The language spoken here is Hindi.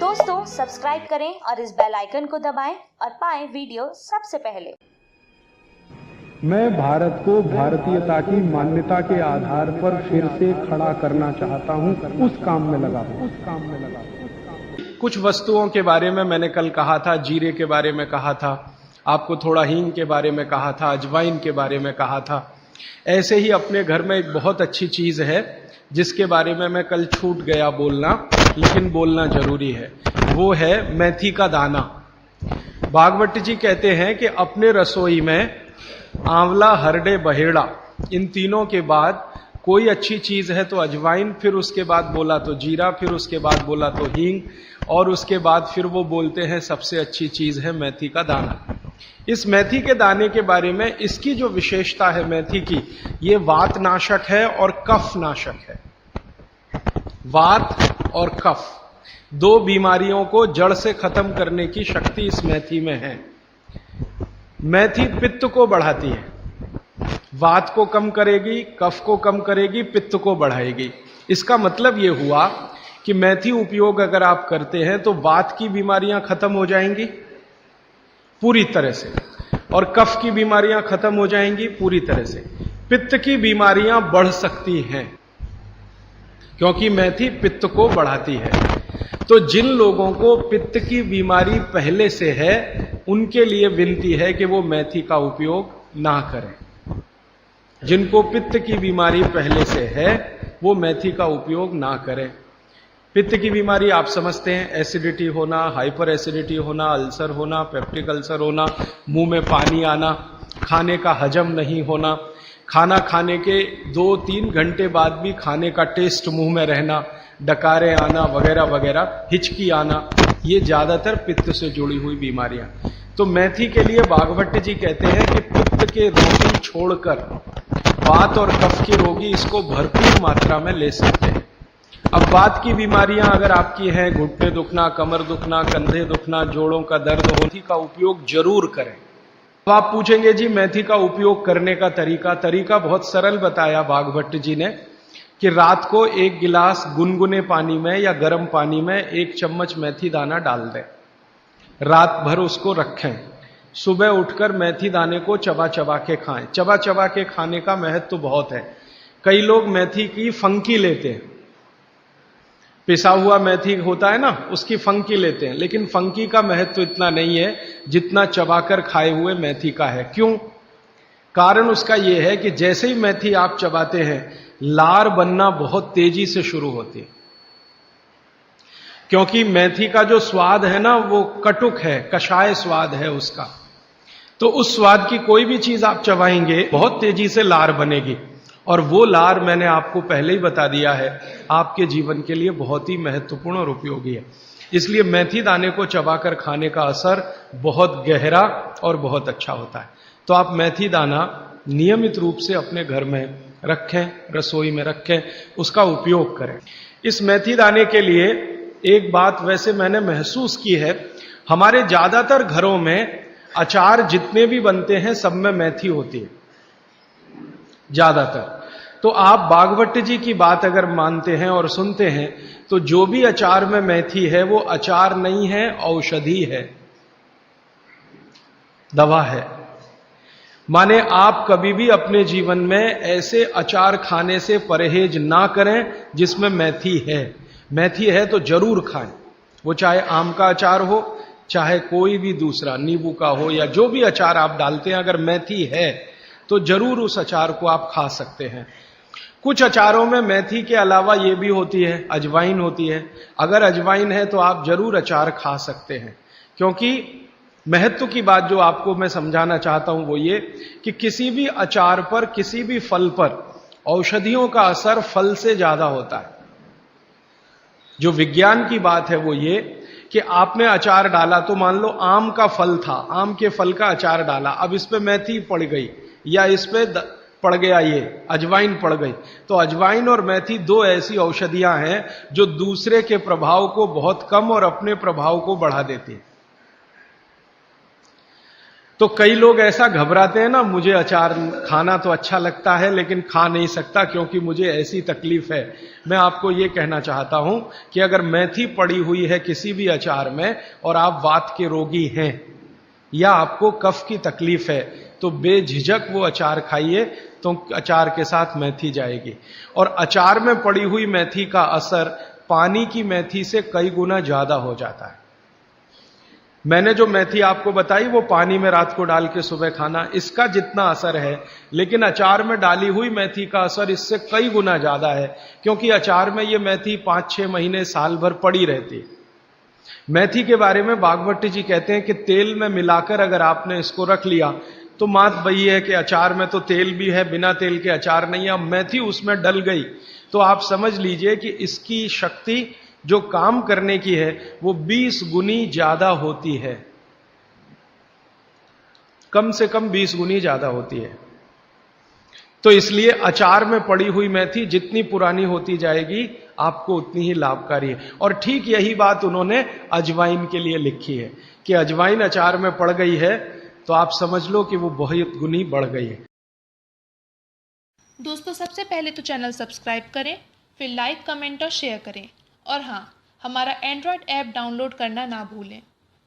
दोस्तों सब्सक्राइब करें और इस बेल आइकन को दबाएं और पाएं वीडियो सबसे पहले। मैं भारत को भारतीयता की मान्यता के आधार पर फिर से खड़ा करना चाहता हूं, उस काम में लगा हूं। कुछ वस्तुओं के बारे में मैंने कल कहा था, जीरे के बारे में कहा था, आपको थोड़ा हींग के बारे में कहा था, अजवाइन के बारे में कहा था। ऐसे ही अपने घर में एक बहुत अच्छी चीज है जिसके बारे में मैं कल छूट गया बोलना, लेकिन बोलना जरूरी है। वो है मेथी का दाना। भागवत जी कहते हैं कि अपने रसोई में आंवला, हरडे, बहेड़ा, इन तीनों के बाद कोई अच्छी चीज है तो अजवाइन, फिर उसके बाद बोला तो जीरा, फिर उसके बाद बोला तो हींग, और उसके बाद फिर वो बोलते हैं सबसे अच्छी चीज है मेथी का दाना। इस मेथी के दाने के बारे में इसकी जो विशेषता है मेथी की, ये वात नाशक है और कफ नाशक है। वात और कफ दो बीमारियों को जड़ से खत्म करने की शक्ति इस मेथी में है। मेथी पित्त को बढ़ाती है, वात को कम करेगी, कफ को कम करेगी, पित्त को बढ़ाएगी। इसका मतलब यह हुआ कि मेथी उपयोग अगर आप करते हैं तो वात की बीमारियां खत्म हो जाएंगी पूरी तरह से, और कफ की बीमारियां खत्म हो जाएंगी पूरी तरह से। पित्त की बीमारियां बढ़ सकती हैं क्योंकि मेथी पित्त को बढ़ाती है। तो जिन लोगों को पित्त की बीमारी पहले से है उनके लिए विनती है कि वो मेथी का उपयोग ना करें। जिनको पित्त की बीमारी पहले से है वो मेथी का उपयोग ना करें। पित्त की बीमारी आप समझते हैं, एसिडिटी होना, हाइपर एसिडिटी होना, अल्सर होना, पेप्टिक अल्सर होना, मुंह में पानी आना, खाने का हजम नहीं होना, खाना खाने के 2-3 घंटे बाद भी खाने का टेस्ट मुंह में रहना, डकारे आना वगैरह वगैरह, हिचकी आना, ये ज्यादातर पित्त से जुड़ी हुई बीमारियां। तो मेथी के लिए भागवत जी कहते हैं कि पित्त के रोगी छोड़कर वात और कफ के रोगी इसको भरपूर मात्रा में ले सकते हैं। अब वात की बीमारियां अगर आपकी हैं, घुटने दुखना, कमर दुखना, कंधे दुखना, जोड़ों का दर्द, मेथी का उपयोग जरूर करें। अब आप पूछेंगे जी मेथी का उपयोग करने का तरीका बहुत सरल बताया भागवत जी ने कि रात को 1 गिलास गुनगुने पानी में या गर्म पानी में 1 चम्मच मेथी दाना डाल दें, रात भर उसको रखें, सुबह उठकर मेथी दाने को चबा चबा के खाएं। चबा चबा के खाने का महत्व तो बहुत है। कई लोग मेथी की फंकी लेते हैं, पिसा हुआ मेथी होता है ना, उसकी फंकी लेते हैं, लेकिन फंकी का महत्व इतना नहीं है जितना चबाकर खाए हुए मेथी का है। क्यों? कारण उसका यह है कि जैसे ही मेथी आप चबाते हैं लार बनना बहुत तेजी से शुरू होती है, क्योंकि मेथी का जो स्वाद है ना वो कटुक है, कषाय स्वाद है उसका। तो उस स्वाद की कोई भी चीज आप चबाएंगे बहुत तेजी से लार बनेगी, और वो लार मैंने आपको पहले ही बता दिया है आपके जीवन के लिए बहुत ही महत्वपूर्ण और उपयोगी है। इसलिए मेथी दाने को चबाकर खाने का असर बहुत गहरा और बहुत अच्छा होता है। तो आप मेथी दाना नियमित रूप से अपने घर में रखें, रसोई में रखें, उसका उपयोग करें। इस मेथी दाने के लिए एक बात वैसे मैंने महसूस की है, हमारे ज्यादातर घरों में अचार जितने भी बनते हैं सब में मेथी होती है ज्यादातर। तो आप भागवत जी की बात अगर मानते हैं और सुनते हैं तो जो भी अचार में मेथी है वो अचार नहीं है, औषधि है, दवा है। माने आप कभी भी अपने जीवन में ऐसे अचार खाने से परहेज ना करें जिसमें मेथी है। मेथी है तो जरूर खाएं, वो चाहे आम का अचार हो, चाहे कोई भी दूसरा, नींबू का हो, या जो भी अचार आप डालते हैं, अगर मेथी है तो जरूर उस अचार को आप खा सकते हैं। कुछ अचारों में मेथी के अलावा ये भी होती है, अजवाइन होती है। अगर अजवाइन है तो आप जरूर अचार खा सकते हैं, क्योंकि महत्व की बात जो आपको मैं समझाना चाहता हूं वो ये कि किसी भी अचार पर, किसी भी फल पर औषधियों का असर फल से ज्यादा होता है। जो विज्ञान की बात है वो ये कि आपने अचार डाला, तो मान लो आम का फल था, आम के फल का अचार डाला, अब इस पे मेथी पड़ गई या इस पे पड़ गया ये अजवाइन पड़ गई, तो अजवाइन और मेथी दो ऐसी औषधियां हैं जो दूसरे के प्रभाव को बहुत कम और अपने प्रभाव को बढ़ा देती है। तो कई लोग ऐसा घबराते हैं ना, मुझे अचार खाना तो अच्छा लगता है लेकिन खा नहीं सकता क्योंकि मुझे ऐसी तकलीफ है। मैं आपको ये कहना चाहता हूं कि अगर मेथी पड़ी हुई है किसी भी अचार में और आप वात के रोगी हैं या आपको कफ की तकलीफ है तो बेझिझक वो अचार खाइए, तो अचार के साथ मेथी जाएगी। और अचार में पड़ी हुई मेथी का असर पानी की मेथी से कई गुना ज्यादा हो जाता है। मैंने जो मेथी आपको बताई वो पानी में रात को डाल के सुबह खाना, इसका जितना असर है, लेकिन अचार में डाली हुई मेथी का असर इससे कई गुना ज्यादा है, क्योंकि अचार में ये मेथी 5-6 महीने साल भर पड़ी रहती है। मेथी के बारे में बागवती जी कहते हैं कि तेल में मिलाकर अगर आपने इसको रख लिया तो बात वही है कि अचार में तो तेल भी है, बिना तेल के अचार नहीं है। अब मेथी उसमें डल गई तो आप समझ लीजिए कि इसकी शक्ति जो काम करने की है वो 20 गुनी ज्यादा होती है, कम से कम 20 गुनी ज्यादा होती है। तो इसलिए अचार में पड़ी हुई मेथी जितनी पुरानी होती जाएगी आपको उतनी ही लाभकारी है। और ठीक यही बात उन्होंने अजवाइन के लिए लिखी है कि अजवाइन अचार में पड़ गई है तो आप समझ लो कि वो बहुत गुनी बढ़ गई है। दोस्तों, सबसे पहले तो चैनल सब्सक्राइब करें, फिर लाइक, कमेंट और शेयर करें। और हाँ, हमारा एंड्रॉयड ऐप डाउनलोड करना ना भूलें।